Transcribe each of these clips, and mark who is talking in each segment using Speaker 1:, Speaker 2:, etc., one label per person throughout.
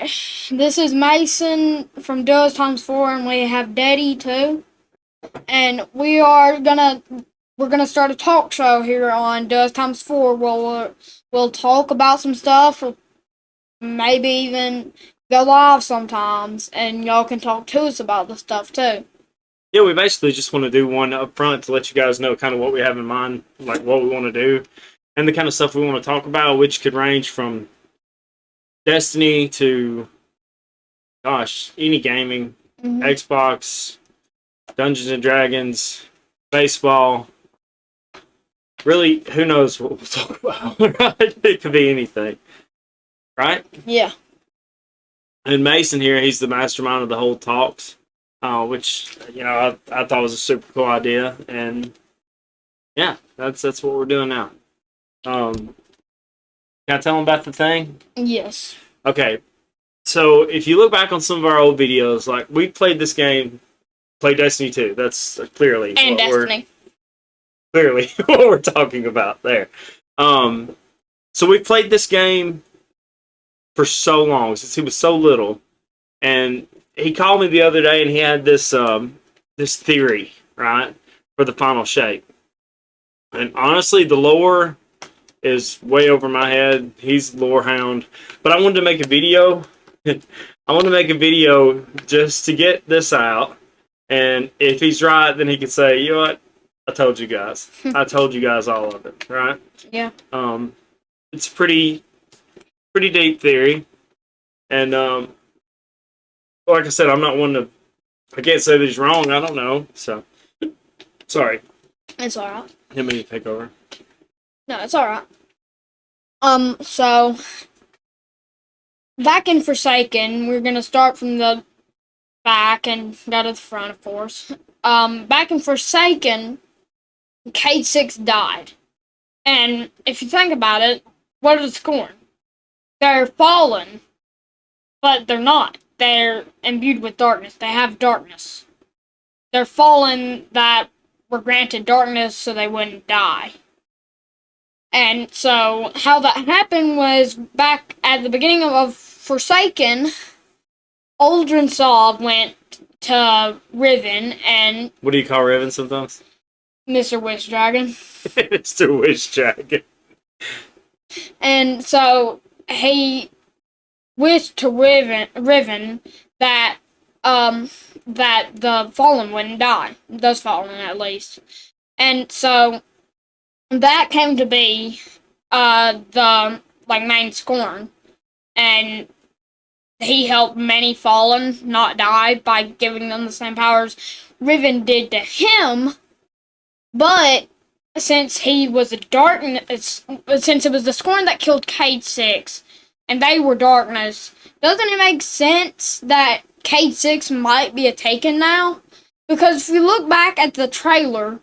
Speaker 1: Alright, this is Mason from Does Times 4, and we have Daddy too. And we're gonna start a talk show here on Does Times 4 where we'll talk about some stuff, or maybe even go live sometimes, and y'all can talk to us about the stuff too.
Speaker 2: Yeah, we basically just want to do one up front to let you guys know kind of what we have in mind, like what we want to do, and the kind of stuff we want to talk about, which could range from Destiny to, gosh, any gaming, Xbox, Dungeons and Dragons, baseball. Really, who knows what we'll talk about, right? It could be anything, right?
Speaker 1: Yeah.
Speaker 2: And Mason here, he's the mastermind of the whole talks, which, I thought was a super cool idea. And yeah, that's what we're doing now. Can I tell them about the thing?
Speaker 1: Yes.
Speaker 2: Okay. So if you look back on some of our old videos, like we played this game, played Destiny 2. That's clearly
Speaker 1: and Destiny.
Speaker 2: Clearly what we're talking about there. So we played this game for so long, since he was so little. And he called me the other day and he had this this theory, right, for the final shape. And honestly, the lore is way over my head. He's lore hound. But I wanted to make a video. I want to make a video just to get this out. And if he's right, then he could say, you know what? I told you guys. I told you guys all of it, right?
Speaker 1: Yeah.
Speaker 2: It's pretty deep theory. And like I said, I'm not one to, I can't say that he's wrong. I don't know. So, sorry.
Speaker 1: It's alright.
Speaker 2: Let me take over.
Speaker 1: No, it's alright. So, back in Forsaken, we're gonna start from the back and go to the front, of course. Back in Forsaken, Cade 6 died. And if you think about it, what are the Scorn? They're fallen, but they're not. They're imbued with darkness. They have darkness. They're fallen that were granted darkness so they wouldn't die. And so, how that happened was, back at the beginning of Forsaken, Aldrin Saw went to Riven, and...
Speaker 2: What do you call Riven sometimes?
Speaker 1: Mr. Wish Dragon.
Speaker 2: Mr. Wish Dragon.
Speaker 1: And so, he wished to Riven that the Fallen wouldn't die. Those Fallen, at least. And so, that came to be the main Scorn, and he helped many Fallen not die by giving them the same powers Riven did to him. But since he was since it was the Scorn that killed Cade 6, and they were darkness, doesn't it make sense that Cade 6 might be a Taken now? Because if you look back at the trailer,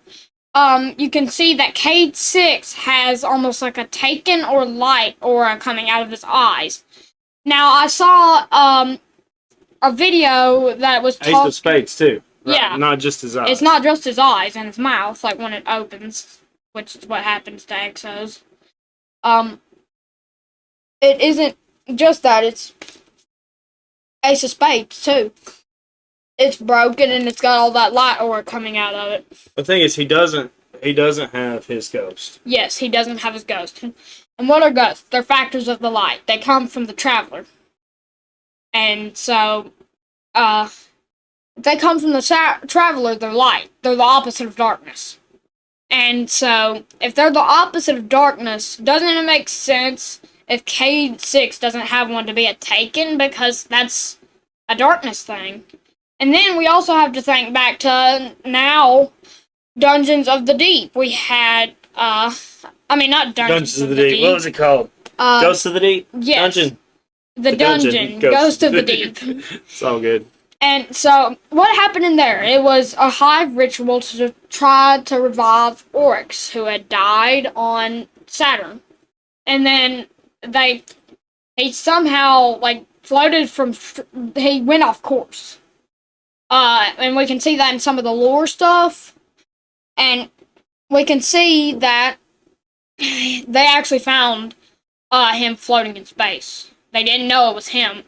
Speaker 1: you can see that Cade 6 has almost like a Taken or light aura coming out of his eyes. Now, I saw a video that was
Speaker 2: Ace of Spades, too. Right?
Speaker 1: Yeah.
Speaker 2: Not just his eyes.
Speaker 1: It's not just his eyes and his mouth, like when it opens, which is what happens to Exos. It isn't just that, it's Ace of Spades, too. It's broken and it's got all that light aura coming out of it.
Speaker 2: The thing is, he doesn't have his ghost.
Speaker 1: Yes, he doesn't have his ghost. And what are ghosts? They're factors of the light. They come from the Traveler. And so, if they come from the Traveler, they're light. They're the opposite of darkness. And so, if they're the opposite of darkness, doesn't it make sense if Cade 6 doesn't have one to be a Taken? Because that's a darkness thing. And then we also have to think back to now, Dungeons of the Deep. We had, not Dungeons of the Deep.
Speaker 2: What was it called? Ghosts of the Deep?
Speaker 1: Yes.
Speaker 2: Dungeon.
Speaker 1: The dungeon. Ghost of the Deep.
Speaker 2: It's all good.
Speaker 1: And so, what happened in there? It was a hive ritual to try to revive ORYX, who had died on Saturn. And then he somehow, floated from, he went off course. And we can see that in some of the lore stuff. And we can see that they actually found him floating in space. They didn't know it was him.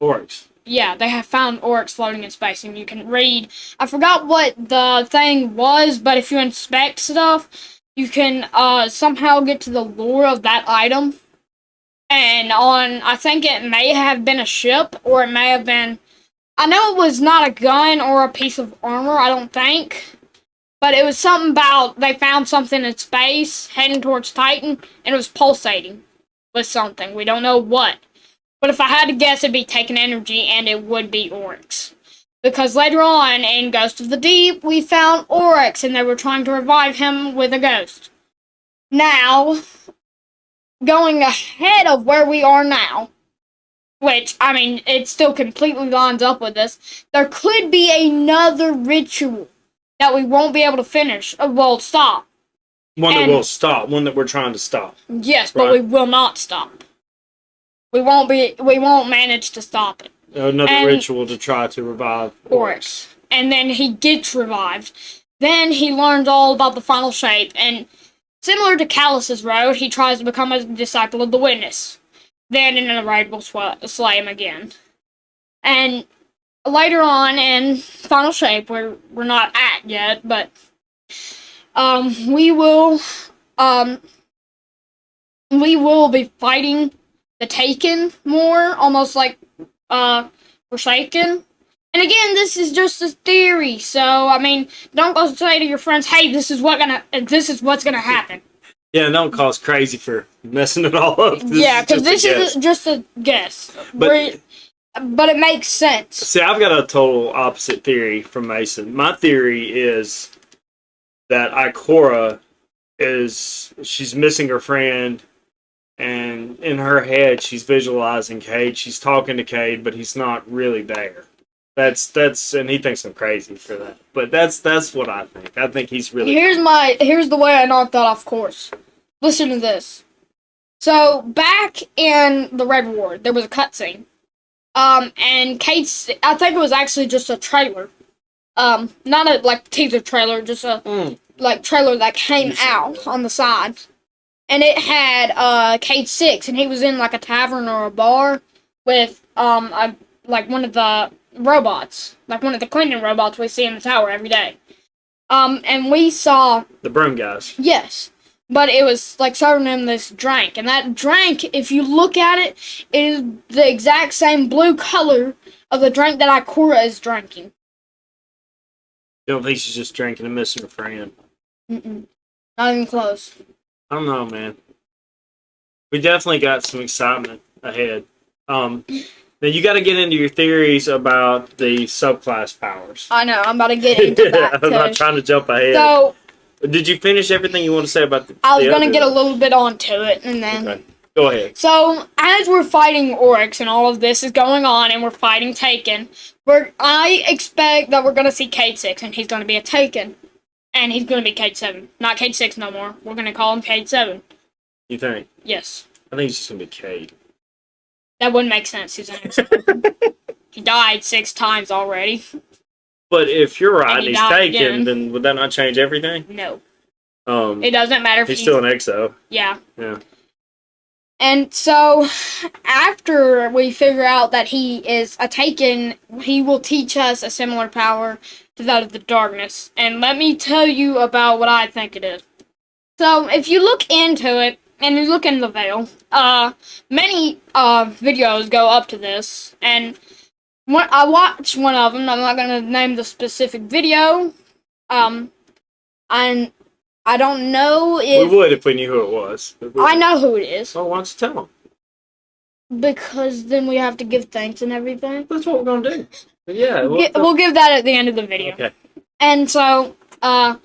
Speaker 2: ORYX.
Speaker 1: Yeah, they have found ORYX floating in space, and you can read. I forgot what the thing was, but if you inspect stuff, you can somehow get to the lore of that item. And I think it may have been a ship, or it may have been. I know it was not a gun or a piece of armor. I don't think. But it was something about they found something in space heading towards Titan, and it was pulsating with something. We don't know what. But if I had to guess, it'd be taking energy, and it would be ORYX. Because later on, in Ghost of the Deep, we found ORYX, and they were trying to revive him with a ghost. Now, going ahead of where we are now, which, I mean, it still completely lines up with this, there could be another ritual that we won't be able to finish. Well, stop.
Speaker 2: One that will stop. One that we're trying to stop.
Speaker 1: Yes, but we will not stop. We won't manage to stop it.
Speaker 2: Another ritual to try to revive
Speaker 1: ORYX. And then he gets revived. Then he learns all about the final shape, and similar to Callus's road, he tries to become a disciple of the Witness. Then in a raid will slay him again. And later on in Final Shape, where we're not at yet, but we will be fighting the Taken more, almost like Forsaken. And again, this is just a theory, so I mean, don't go say to your friends, "Hey, this is what's gonna happen."
Speaker 2: Yeah, don't cause crazy for messing it all up.
Speaker 1: Because this is just a guess. But it makes sense.
Speaker 2: See, I've got a total opposite theory from Mason. My theory is that Ikora she's missing her friend, and in her head she's visualizing Cade. She's talking to Cade, but he's not really there. That's and he thinks I'm crazy for that. But that's what I think. I think he's really
Speaker 1: Here's the way I knocked that off course. Listen to this. So back in the Red Ward, there was a cutscene. And Cade, I think it was actually just a trailer. Not a teaser trailer, just a trailer that came out on the side. And it had Cade 6, and he was in like a tavern or a bar with one of the robots, like one of the cleaning robots we see in the tower every day. And we saw
Speaker 2: the broom guys.
Speaker 1: Yes, but it was like serving him this drink, and that drink, if you look at it, is the exact same blue color of the drink that Ikora is drinking.
Speaker 2: You don't think she's just drinking and missing her friend?
Speaker 1: Not even close.
Speaker 2: I don't know, man. We definitely got some excitement ahead. Now, you got to get into your theories about the subclass powers.
Speaker 1: I know, I'm about to get into that.
Speaker 2: I'm not trying to jump ahead.
Speaker 1: So,
Speaker 2: did you finish everything you want to say about the
Speaker 1: I was going to get a little bit onto it, and then...
Speaker 2: Okay, go ahead.
Speaker 1: So, as we're fighting ORYX and all of this is going on, and we're fighting Taken, I expect that we're going to see Cade 6, and he's going to be a Taken. And he's going to be Cade 7. Not Cade 6 no more. We're going to call him Cade 7.
Speaker 2: You think?
Speaker 1: Yes.
Speaker 2: I think he's just going to be Cade.
Speaker 1: That wouldn't make sense. He's he died 6 times already.
Speaker 2: But if you're right and he's Taken,
Speaker 1: again.
Speaker 2: then would that not change everything?
Speaker 1: No. It doesn't matter if
Speaker 2: he's still an EXO.
Speaker 1: Yeah.
Speaker 2: Yeah.
Speaker 1: And so, after we figure out that he is a Taken, he will teach us a similar power to that of the darkness. And let me tell you about what I think it is. So, if you look into it, and you look in the veil, many videos go up to this, and I watched one of them. I'm not going to name the specific video, and I don't know if...
Speaker 2: We would if we knew who it was.
Speaker 1: I know who it is.
Speaker 2: Well, why don't you tell them?
Speaker 1: Because then we have to give thanks and everything.
Speaker 2: That's what we're going to do. But yeah.
Speaker 1: We'll give that at the end of the video.
Speaker 2: Okay.
Speaker 1: And so, after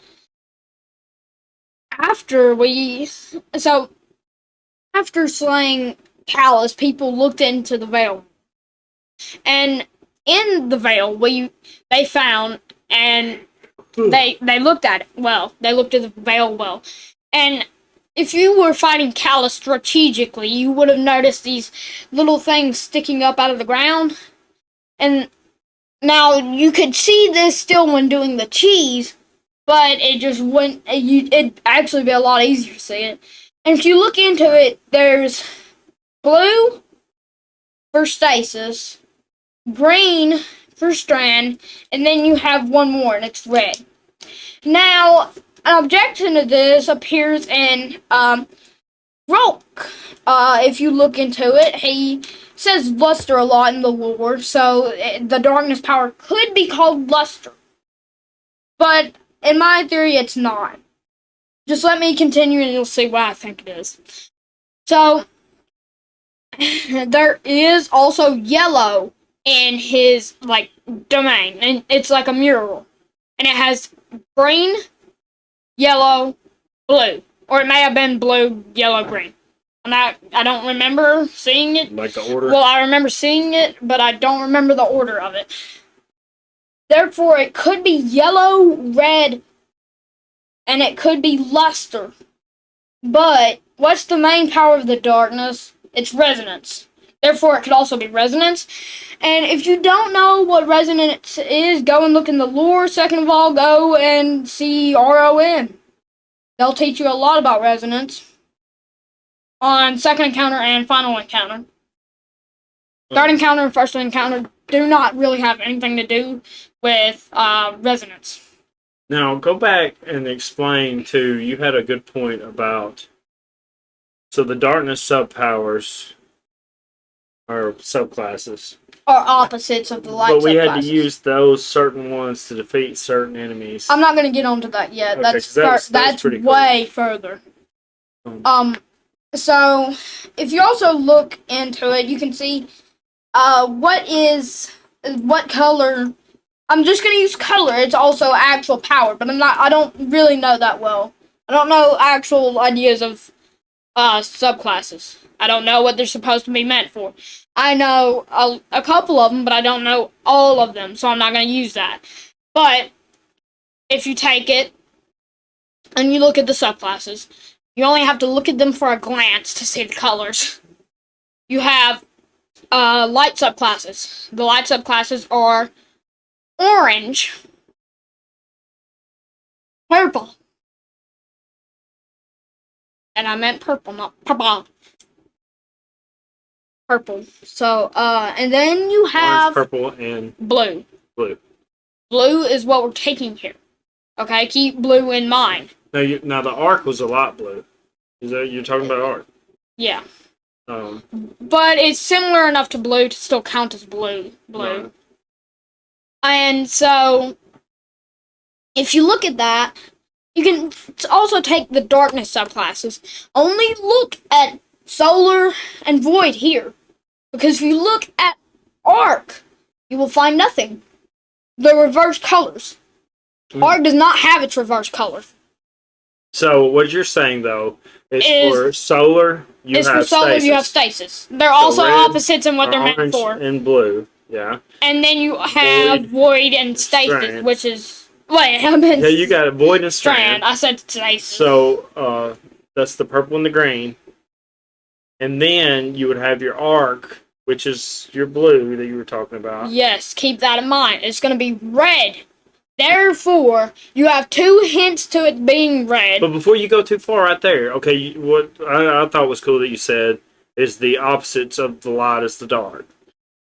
Speaker 1: slaying Callus, people looked into the veil. And in the veil, they found, and they looked at it well. They looked at the veil well. And if you were fighting Callus strategically, you would have noticed these little things sticking up out of the ground. And now, you could see this still when doing the cheese, but it just wouldn't, it'd actually be a lot easier to see it. And if you look into it, there's blue for stasis, green for strand, and then you have one more, and it's red. Now, an objection to this appears in Rock. If you look into it, he says luster a lot in the lore, so the darkness power could be called luster. But in my theory, it's not. Just let me continue and you'll see what I think it is. So, there is also yellow in his, like, domain, and it's like a mural. And it has green, yellow, blue. Or it may have been blue, yellow, green. I don't remember seeing it.
Speaker 2: Like the order?
Speaker 1: Well, I remember seeing it, but I don't remember the order of it. Therefore, it could be yellow, red, and it could be luster. But what's the main power of the darkness? It's resonance. Therefore, it could also be resonance. And if you don't know what resonance is, go and look in the lore. Second of all, go and see ROM. They'll teach you a lot about resonance on second encounter and final encounter. Third encounter and first encounter do not really have anything to do with resonance.
Speaker 2: Now, go back and explain, too, you had a good point about, so the darkness subpowers are subclasses.
Speaker 1: Are opposites of the light subclasses.
Speaker 2: But we had to use those certain ones to defeat certain enemies.
Speaker 1: I'm not going to get onto that yet.
Speaker 2: Okay,
Speaker 1: that's
Speaker 2: pretty
Speaker 1: way further. So, if you also look into it, you can see what color. I'm just going to use color. It's also actual power, but I don't really know that well. I don't know actual ideas of subclasses. I don't know what they're supposed to be meant for. I know a couple of them, but I don't know all of them, so I'm not going to use that. But if you take it and you look at the subclasses, you only have to look at them for a glance to see the colors. You have light subclasses. The light subclasses are orange, purple, and I meant purple, not purple. Purple. So, and then you have
Speaker 2: orange, purple, and
Speaker 1: blue.
Speaker 2: Blue.
Speaker 1: Blue is what we're taking here. Okay, keep blue in mind.
Speaker 2: Now the arc was a lot blue. Is that you're talking about arc?
Speaker 1: Yeah.
Speaker 2: Um,
Speaker 1: But it's similar enough to blue to still count as blue.
Speaker 2: No.
Speaker 1: And so, if you look at that, you can also take the darkness subclasses. Only look at solar and void here. Because if you look at arc, you will find nothing. The reverse colors. Arc does not have its reverse color.
Speaker 2: So what you're saying though is for solar you have stasis.
Speaker 1: You have stasis. They're also opposites in what they're meant for.
Speaker 2: And blue, yeah.
Speaker 1: And then you have void and stasis,
Speaker 2: strand.
Speaker 1: which is I meant
Speaker 2: yeah. You got void and strand.
Speaker 1: I said stasis.
Speaker 2: So that's the purple and the green, and then you would have your arc, which is your blue that you were talking about.
Speaker 1: Yes, keep that in mind. It's going to be red. Therefore, you have 2 hints to it being red.
Speaker 2: But before you go too far right there, okay, what I thought was cool that you said is the opposites of the light is the dark.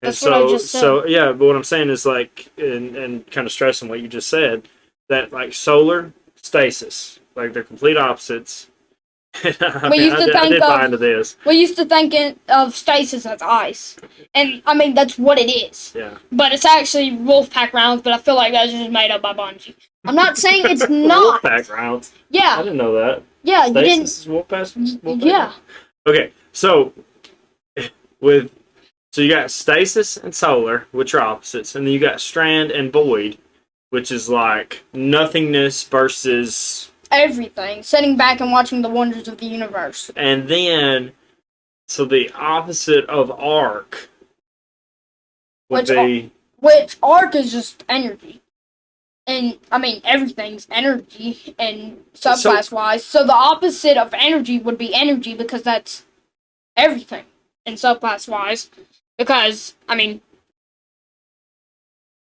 Speaker 2: And
Speaker 1: That's what I just said.
Speaker 2: So, yeah, but what I'm saying is like, and kind of stressing what you just said, that like solar, stasis, like they're complete opposites. I did buy into this.
Speaker 1: We used to think of stasis as ice. And, I mean, that's what it is.
Speaker 2: Yeah.
Speaker 1: But it's actually Wolfpack rounds, but I feel like that's just made up by Bungie. I'm not saying it's not.
Speaker 2: Wolfpack rounds?
Speaker 1: Yeah.
Speaker 2: I didn't know that.
Speaker 1: Yeah,
Speaker 2: stasis
Speaker 1: you didn't.
Speaker 2: Is Wolfpack?
Speaker 1: Yeah.
Speaker 2: Okay, so you got stasis and solar, which are opposites, and then you got strand and void, which is like nothingness versus
Speaker 1: everything. Sitting back and watching the wonders of the universe.
Speaker 2: And then, so the opposite of arc would be...
Speaker 1: Which arc is just energy. And, I mean, everything's energy and subclass-wise. So the opposite of energy would be energy because that's everything in subclass-wise. Because, I mean,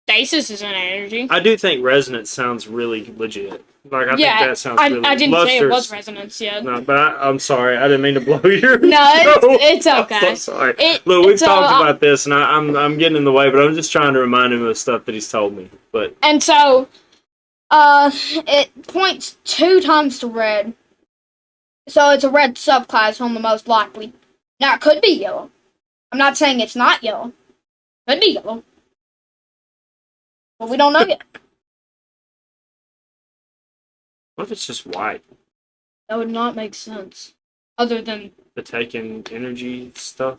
Speaker 1: stasis is an energy.
Speaker 2: I do think resonance sounds really legit. Like I think
Speaker 1: Yeah,
Speaker 2: that sounds really
Speaker 1: I didn't say it was
Speaker 2: lustrous.
Speaker 1: resonance yet.
Speaker 2: No, but I'm sorry. I didn't mean to blow your
Speaker 1: No,
Speaker 2: show.
Speaker 1: it's okay.
Speaker 2: I'm so sorry. Look, we've talked about this, and I'm getting in the way, but I'm just trying to remind him of stuff that he's told me. But
Speaker 1: and so, it points 2 times to red. So it's a red subclass on the most likely. Now it could be yellow. I'm not saying it's not yellow. Could be yellow. But we don't know yet.
Speaker 2: what if it's just white?
Speaker 1: That would not make sense. Other than...
Speaker 2: The taking energy stuff?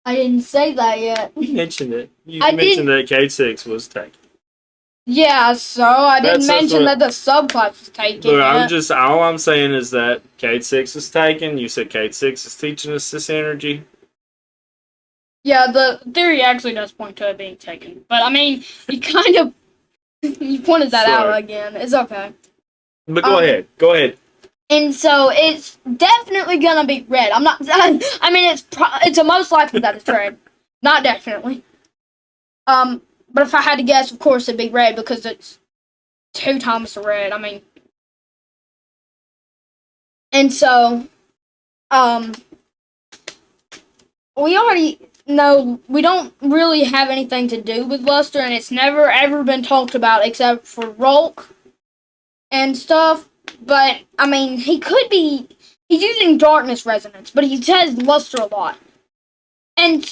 Speaker 1: I didn't say that yet.
Speaker 2: You mentioned it. You
Speaker 1: I
Speaker 2: mentioned that Cade 6 was taken.
Speaker 1: Yeah, so I didn't mention that the subclass was taken.
Speaker 2: Look, all I'm saying is that Cade 6 is taken. You said Cade 6 is teaching us this energy.
Speaker 1: Yeah, the theory actually does point to it being taken. But, I mean, you kind of... you pointed that out again. It's okay.
Speaker 2: But go ahead. Go ahead.
Speaker 1: And so, it's definitely gonna be red. I'm not... I mean, it's a most likely that it's red. Not definitely. But if I had to guess, of course, it'd be red because it's 2 times the red. I mean... And so... we already... No, we don't really have anything to do with luster, and it's never ever been talked about except for Rolk and stuff. But, I mean, he could be... He's using darkness resonance, but he says luster a lot. And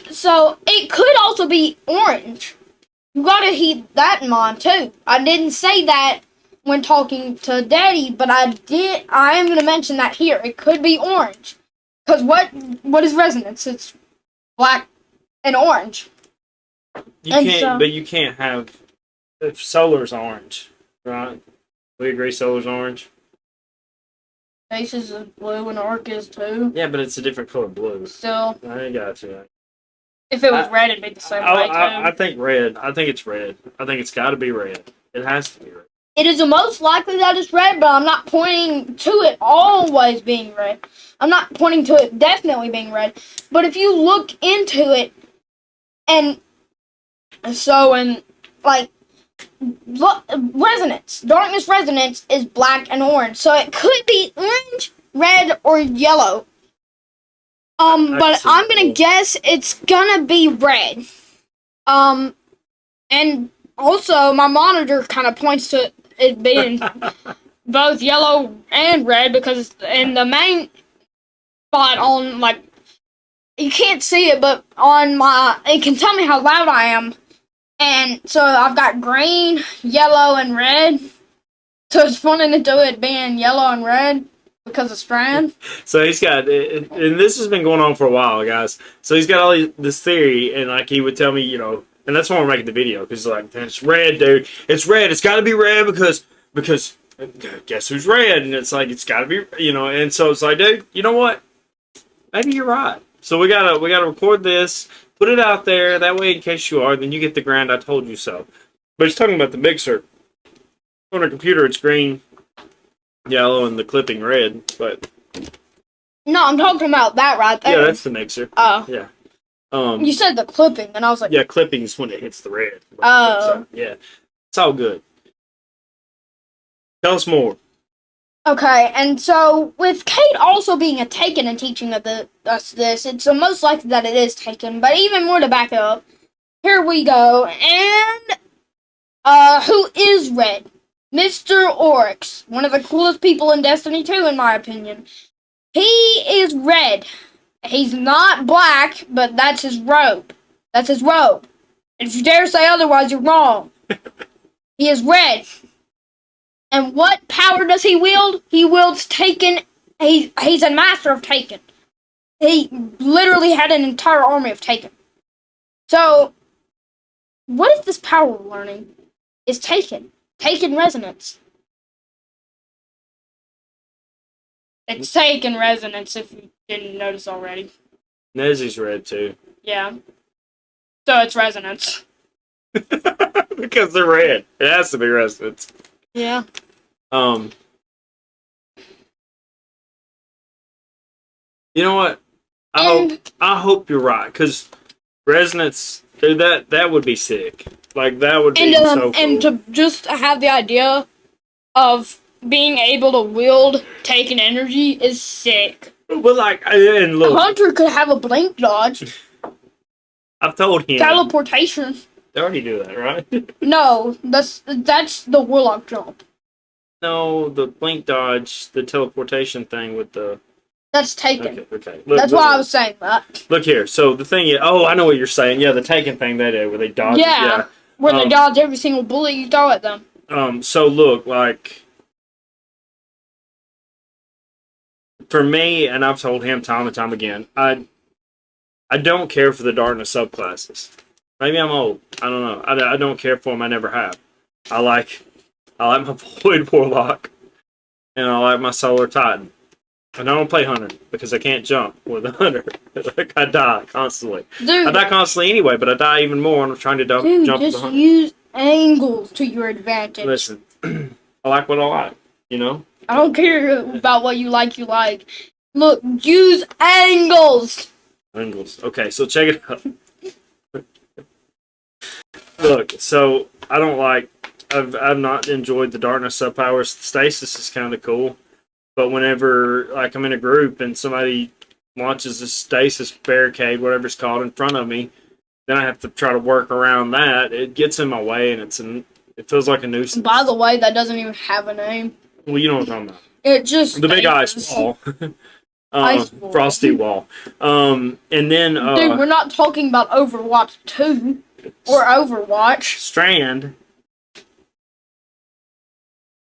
Speaker 1: so, it could also be orange. You gotta keep that in mind, too. I didn't say that when talking to Daddy, but I am gonna mention that here. It could be orange. Because what is resonance? It's black and orange.
Speaker 2: But you can't have... If solar's orange, right? We agree solar's orange?
Speaker 1: Faces is blue and Arc is too.
Speaker 2: Yeah, but it's a different color blue.
Speaker 1: Still.
Speaker 2: I got you.
Speaker 1: If it was red, it'd be the same way too.
Speaker 2: I think red. I think it's red. I think it's got to be red. It has to be red.
Speaker 1: It is the most likely that it's red, but I'm not pointing to it always being red. I'm not pointing to it definitely being red. But if you look into it, and so, and, like, resonance, darkness resonance is black and orange. So it could be orange, red, or yellow. But I'm gonna guess it's gonna be red. And also, my monitor kind of points to it being both yellow and red because in the main spot on, like, you can't see it, but on it can tell me how loud I am. And so I've got green, yellow, and red. So it's pointing into it being yellow and red because of strand.
Speaker 2: So he's got, and this has been going on for a while, guys. So he's got all this theory, and like he would tell me, and that's why we're making the video, because like, it's red, dude. It's red. It's got to be red because guess who's red? And it's like, it's got to be, and so it's like, dude, you know what? Maybe you're right. So we gotta record this, put it out there, that way in case you are, then you get the grand I told you so. But he's talking about the mixer. On a computer, it's green, yellow, and the clipping red, but...
Speaker 1: No, I'm talking about that right there.
Speaker 2: Yeah, that's the mixer.
Speaker 1: Oh.
Speaker 2: Yeah.
Speaker 1: You said the clipping, and I was like...
Speaker 2: Yeah, clipping's when it hits the red.
Speaker 1: Oh.
Speaker 2: Yeah. It's all good. Tell us more.
Speaker 1: Okay, and so with Cade also being a taken and teaching us this, it's most likely that it is taken. But even more to back up, here we go. And who is red? Mr. ORYX, one of the coolest people in Destiny 2, in my opinion. He is red. He's not black, but that's his robe. That's his robe. And if you dare say otherwise, you're wrong. He is red. And what power does he wield? He wields Taken. He's a master of Taken. He literally had an entire army of Taken. So, what is this power we're learning? Is Taken. Taken resonance. It's Taken resonance, if you didn't notice already.
Speaker 2: Nezzy's red, too.
Speaker 1: Yeah. So it's resonance.
Speaker 2: Because they're red. It has to be resonance.
Speaker 1: Yeah.
Speaker 2: You know what? I hope you're right, because resonance, dude, that would be sick. Like, that would be so cool.
Speaker 1: And to just have the idea of being able to wield taking energy is sick.
Speaker 2: But like, and look,
Speaker 1: Hunter could have a blink dodge.
Speaker 2: I've told him
Speaker 1: Teleportation.
Speaker 2: they already do that, right?
Speaker 1: No, that's the warlock jump.
Speaker 2: No, the blink dodge, the teleportation thing with the.
Speaker 1: That's taken.
Speaker 2: Okay.
Speaker 1: That's why I was saying that.
Speaker 2: Look here. So the thing is, I know what you're saying. Yeah, the taken thing they do where they dodge.
Speaker 1: Yeah, where they dodge every single bullet you throw at them.
Speaker 2: So look, like, for me, and I've told him time and time again, I don't care for the darkness subclasses. Maybe I'm old. I don't know. I don't care for them. I never have. I like my Void Warlock, and I like my Solar Titan. And I don't play Hunter because I can't jump with a Hunter. Like, I die constantly.
Speaker 1: Dude,
Speaker 2: I die constantly anyway, but I die even more when I'm trying to jump
Speaker 1: dude,
Speaker 2: with a
Speaker 1: just
Speaker 2: Hunter.
Speaker 1: use angles to your advantage.
Speaker 2: Listen, I like what I like, you know?
Speaker 1: I don't care about what you like, Look, use angles!
Speaker 2: Angles. Okay, so check it out. Look, so I don't like... I've not enjoyed the darkness subpowers. Stasis is kind of cool. But whenever, like, I'm in a group and somebody launches a stasis barricade, whatever it's called, in front of me, then I have to try to work around that. It gets in my way, and it feels like a nuisance.
Speaker 1: By the way, that doesn't even have a name.
Speaker 2: Well, you know what I'm talking about.
Speaker 1: It just...
Speaker 2: The big ice wall.
Speaker 1: Ice wall.
Speaker 2: Frosty wall. And then...
Speaker 1: Dude, we're not talking about Overwatch 2 or Overwatch.
Speaker 2: Strand,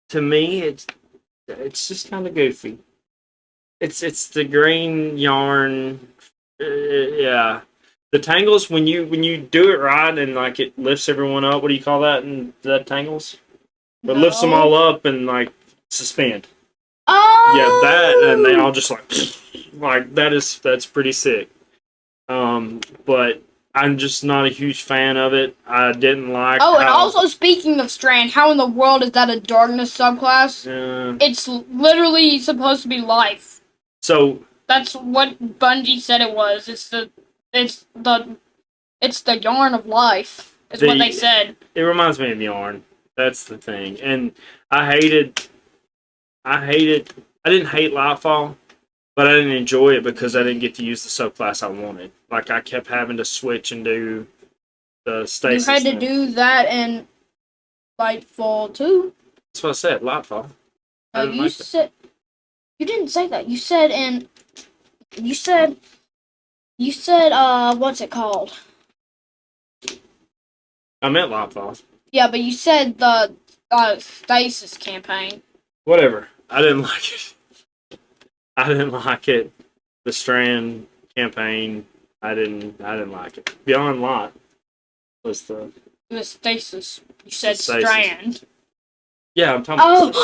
Speaker 2: to me, it's just kind of goofy. It's the green yarn, yeah. The tangles, when you do it right and like it lifts everyone up. What do you call that? And that tangles, it lifts them all up and like suspend.
Speaker 1: Oh,
Speaker 2: Yeah, that, and they all just like that's pretty sick. But I'm just not a huge fan of it. I didn't like.
Speaker 1: Oh, and also speaking of Strand, how in the world is that a darkness subclass? It's literally supposed to be life.
Speaker 2: So
Speaker 1: that's what Bungie said it was. It's the yarn of life. Is what they said.
Speaker 2: It reminds me of yarn. That's the thing, and I didn't hate Lightfall, but I didn't enjoy it because I didn't get to use the subclass I wanted. Like, I kept having to switch and do the stasis.
Speaker 1: You had to do that in Lightfall too.
Speaker 2: That's what I said, Lightfall.
Speaker 1: You said... You didn't say that. You said, what's it called?
Speaker 2: I meant Lightfall.
Speaker 1: Yeah, but you said the Stasis campaign.
Speaker 2: Whatever. I didn't like it. I didn't like it. The Strand campaign, I didn't like it. Beyond Light was the
Speaker 1: Stasis. You said
Speaker 2: Stasis.
Speaker 1: Strand.
Speaker 2: Yeah, I'm talking about...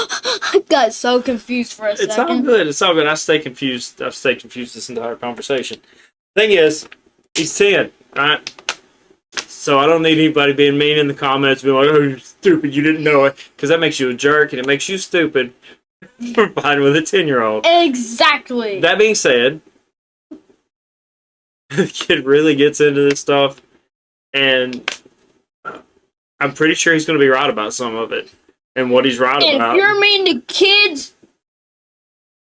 Speaker 1: I got so confused for a second.
Speaker 2: It's all good. It's all good. I stay confused. I've stayed confused this entire conversation. Thing is, he's 10, right? So I don't need anybody being mean in the comments, being like, "Oh, you're stupid, you didn't know it," because that makes you a jerk and it makes you stupid for fighting with a 10-year-old.
Speaker 1: Exactly.
Speaker 2: That being said, the kid really gets into this stuff, and I'm pretty sure he's going to be right about some of it. And what he's right about.
Speaker 1: If you're mean to kids,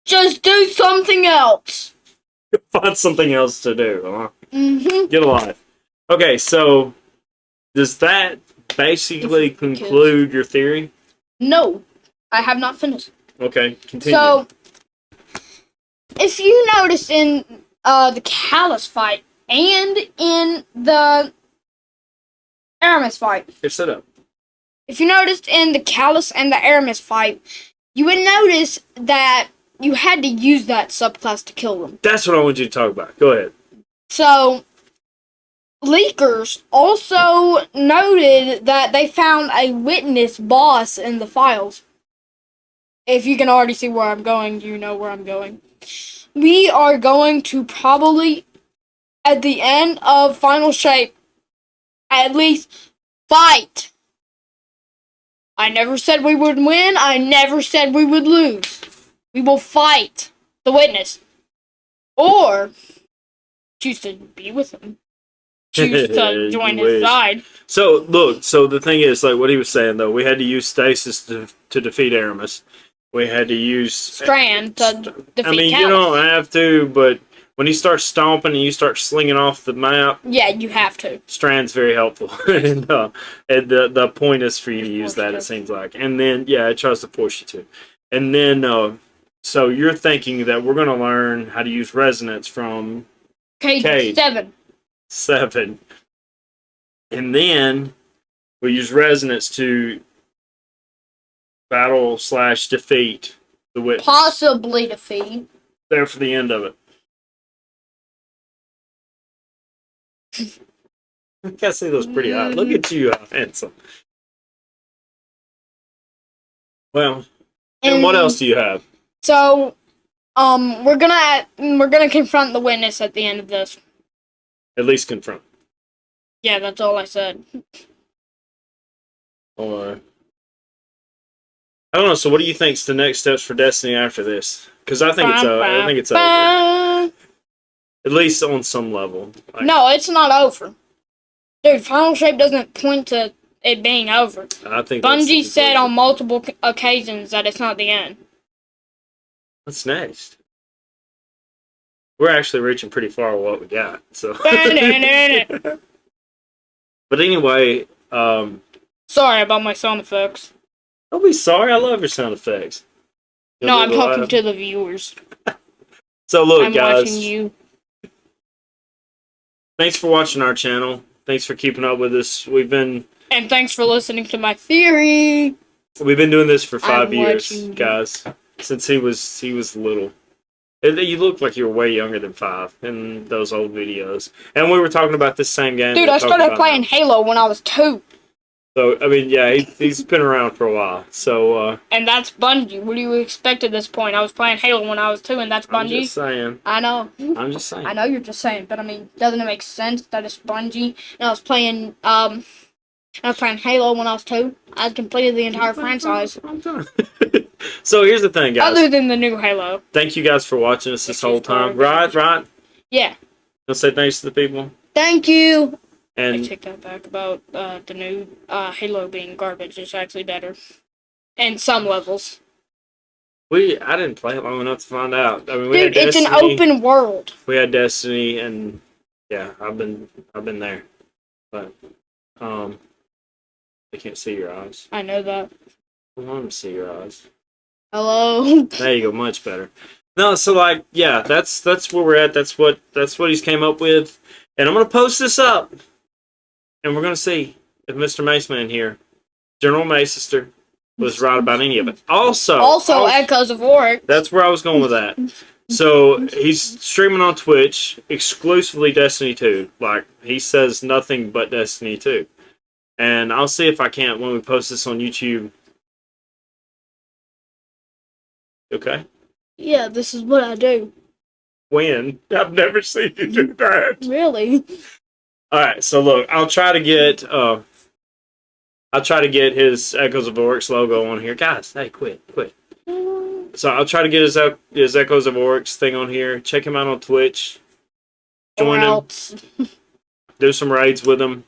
Speaker 1: just do something else.
Speaker 2: Find something else to do, huh?
Speaker 1: Mm-hmm.
Speaker 2: Get a life. Okay, so does that basically conclude your theory?
Speaker 1: No, I have not finished.
Speaker 2: Okay, continue.
Speaker 1: So, if you noticed in the Callus fight and in the Aramis fight,
Speaker 2: Here, sit up.
Speaker 1: if you noticed in the Callus and the Aramis fight, you would notice that you had to use that subclass to kill them.
Speaker 2: That's what I want you to talk about. Go ahead.
Speaker 1: So, leakers also noted that they found a witness boss in the files. If you can already see where I'm going, you know where I'm going. We are going to probably, at the end of Final Shape, at least fight. I never said we would win. I never said we would lose. We will fight the witness. Or choose to be with him. choose to join
Speaker 2: You
Speaker 1: his
Speaker 2: wish.
Speaker 1: side.
Speaker 2: So look, so the thing is, like what he was saying though, we had to use stasis to defeat Aramis. We had to use
Speaker 1: Strand to defeat
Speaker 2: I mean,
Speaker 1: Callus.
Speaker 2: you don't have to, but when you start stomping and you start slinging off the map,
Speaker 1: Yeah, you have to.
Speaker 2: Strand's very helpful, and the point is for you to use that. It seems like, and then yeah, it tries to force you to, and then so you're thinking that we're going to learn how to use resonance from
Speaker 1: Cade 7.
Speaker 2: 7, and then we use resonance to battle/defeat the witness.
Speaker 1: Possibly defeat.
Speaker 2: There for the end of it. I gotta say those pretty high. Look at you, handsome. Well, and what else do you have?
Speaker 1: So, we're gonna confront the witness at the end of this.
Speaker 2: At least confront.
Speaker 1: Yeah, that's all I said.
Speaker 2: Or I don't know. So, what do you think's the next steps for Destiny after this? Because I think it's over. At least on some level. Like,
Speaker 1: no, it's not over. Dude, Final Shape doesn't point to it being over.
Speaker 2: I think
Speaker 1: Bungie said on multiple occasions that it's not the end.
Speaker 2: What's next? We're actually reaching pretty far with what we got. So. But anyway,
Speaker 1: sorry about my sound effects.
Speaker 2: Don't be sorry. I love your sound effects.
Speaker 1: No, I'm talking to the viewers.
Speaker 2: So look,
Speaker 1: I'm
Speaker 2: guys.
Speaker 1: watching you.
Speaker 2: Thanks for watching our channel. Thanks for keeping up with us. And
Speaker 1: thanks for listening to my theory.
Speaker 2: We've been doing this for 5 years,
Speaker 1: watching
Speaker 2: guys. Since he was little. You look like you were way younger than 5 in those old videos. And we were talking about this same game.
Speaker 1: Dude, I started playing Halo when I was 2.
Speaker 2: So, I mean, yeah, he's been around for a while. So,
Speaker 1: and that's Bungie. What do you expect at this point? I was playing Halo when I was 2, and that's Bungie.
Speaker 2: I'm just saying.
Speaker 1: I know.
Speaker 2: I'm just saying.
Speaker 1: I know you're just saying, but I mean, doesn't it make sense that it's Bungie? And I was playing Halo when I was 2. I completed the entire franchise.
Speaker 2: I'm done. So here's the thing, guys.
Speaker 1: Other than the new Halo.
Speaker 2: Thank you guys for watching us this whole time. Right?
Speaker 1: Yeah.
Speaker 2: Let's say thanks to the people.
Speaker 1: Thank you.
Speaker 2: And
Speaker 1: I take that back about the new Halo being garbage. It's actually better. And some levels.
Speaker 2: I didn't play it long enough to find out. I mean,
Speaker 1: Dude, it's an open world.
Speaker 2: We had Destiny, and yeah, I've been there, but I can't see your eyes.
Speaker 1: I know that.
Speaker 2: I want to see your eyes.
Speaker 1: Hello.
Speaker 2: There you go, much better. No, so like, yeah, that's where we're at. That's what he's came up with, and I'm gonna post this up, and we're gonna see if Mr. Maceman here, General Macester, was right about any of it. Also,
Speaker 1: Echoes of ORYX.
Speaker 2: That's where I was going with that. So he's streaming on Twitch exclusively Destiny 2. Like, he says nothing but Destiny 2. And I'll see if I can't when we post this on YouTube. Okay?
Speaker 1: Yeah, this is what I do.
Speaker 2: When? I've never seen you do that.
Speaker 1: Really?
Speaker 2: Alright, so look, I'll try to get his Echoes of ORYX logo on here. Guys, hey, quit. So I'll try to get his Echoes of ORYX thing on here. Check him out on Twitch. Join him. Do some raids with him.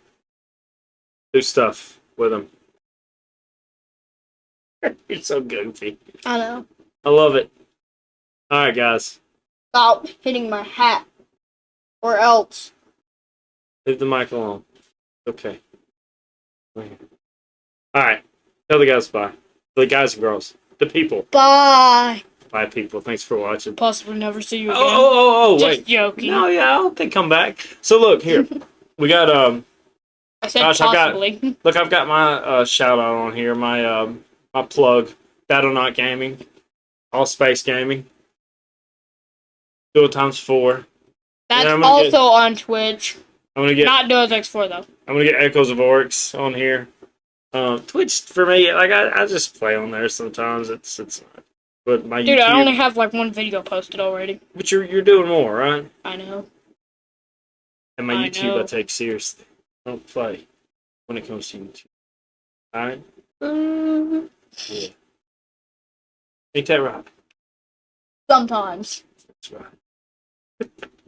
Speaker 2: Do stuff with him. You're so goofy.
Speaker 1: I know.
Speaker 2: I love it. Alright, guys.
Speaker 1: Stop hitting my hat. Or else.
Speaker 2: Leave the mic alone. Okay. Alright. Tell the guys bye. The guys and girls. The people.
Speaker 1: Bye.
Speaker 2: Bye, people. Thanks for watching.
Speaker 1: Possibly never see you again.
Speaker 2: Oh,
Speaker 1: Just
Speaker 2: wait.
Speaker 1: joking.
Speaker 2: No, yeah, I hope they come back. So, look, here. We got,
Speaker 1: I said
Speaker 2: gosh,
Speaker 1: possibly.
Speaker 2: I've got my shout out on here. My plug. Battle.net Gaming. All Space Gaming. Dual times 4.
Speaker 1: That's also on Twitch.
Speaker 2: I'm gonna get
Speaker 1: not Duos X4 though.
Speaker 2: I'm gonna get Echoes of ORYX on here. Twitch for me, like I just play on there sometimes. It's but my
Speaker 1: Dude,
Speaker 2: YouTube,
Speaker 1: I only have like 1 video posted already.
Speaker 2: But you're doing more, right?
Speaker 1: I know.
Speaker 2: And my YouTube I take seriously. I don't play when it comes to YouTube. Alright? Yeah. Ain't that right?
Speaker 1: Sometimes.
Speaker 2: That's right.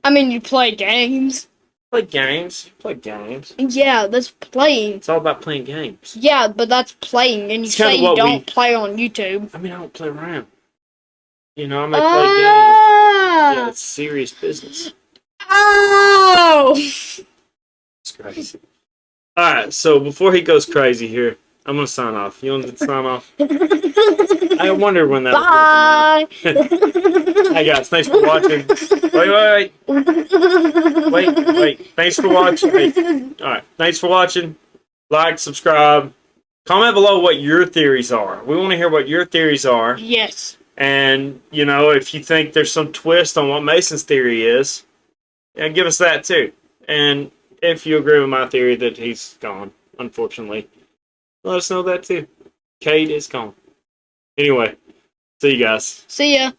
Speaker 1: I mean, you play games.
Speaker 2: Play games. Play games.
Speaker 1: Yeah, that's playing.
Speaker 2: It's all about playing games.
Speaker 1: Yeah, but that's playing, and you
Speaker 2: It's
Speaker 1: say
Speaker 2: kinda
Speaker 1: you
Speaker 2: what
Speaker 1: don't play on YouTube.
Speaker 2: I mean, I don't play around. You know, I may play games. Yeah, it's serious business.
Speaker 1: Oh!
Speaker 2: It's crazy. Alright, so before he goes crazy here, I'm going to sign off. You want to sign off? I wonder when that
Speaker 1: Bye!
Speaker 2: Hey guys, thanks for watching. Wait. Thanks for watching. Alright, thanks for watching. Like, subscribe. Comment below what your theories are. We want to hear what your theories are.
Speaker 1: Yes.
Speaker 2: And, you know, if you think there's some twist on what Mason's theory is, yeah, give us that too. And if you agree with my theory that he's gone, unfortunately, let us know that too. Cade is gone. Anyway, see you guys.
Speaker 1: See ya.